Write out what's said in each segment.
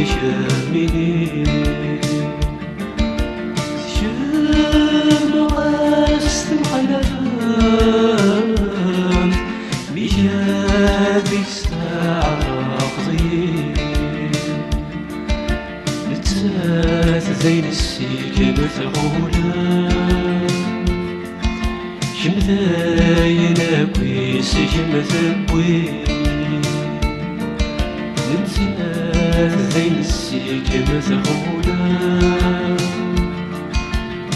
شامني شم قاستم حلفان بجابك ساعة قضية نتات زين السكنة غولا شمذاينا كويس شمثبوي نتات زين السكنة غولا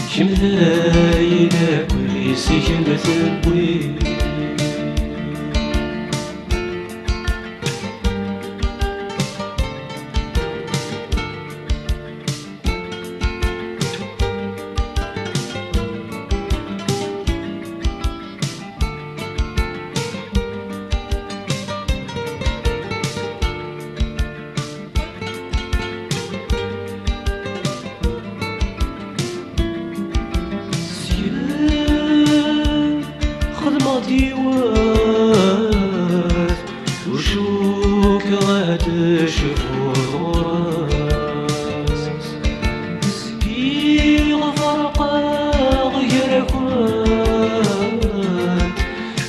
شمذاينا كويس شمثبوي ديوات وشوك غاد شهور راس سكي غفرقا غير اخوات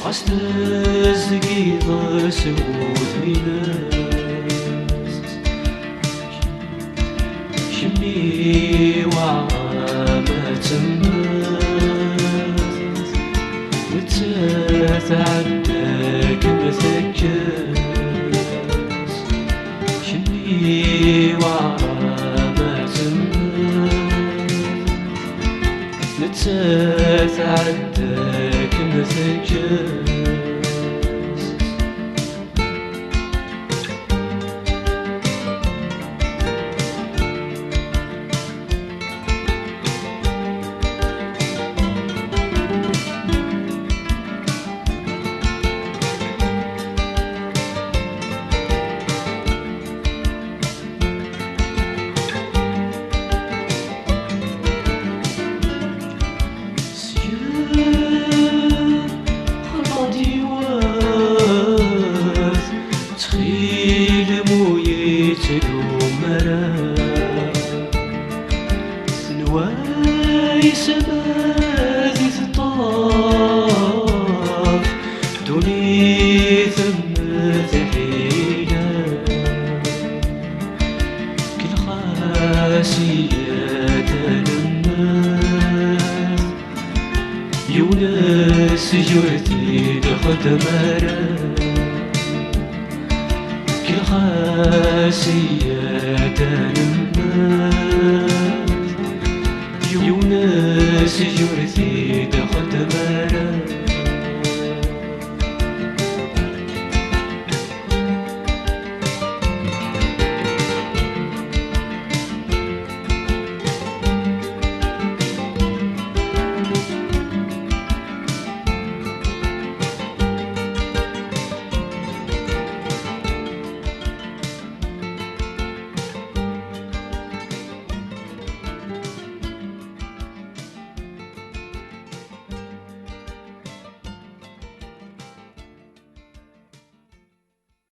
عستزقي ضسوت بناس شمي وعامة تعداك مثكاس شمي وعامة تعداك مثكاس سمادي الطاف دوني ثم تحينا كل خاسيات الناس يونس جرتي لخدمنا كل خاسيات الناس يونس جرتي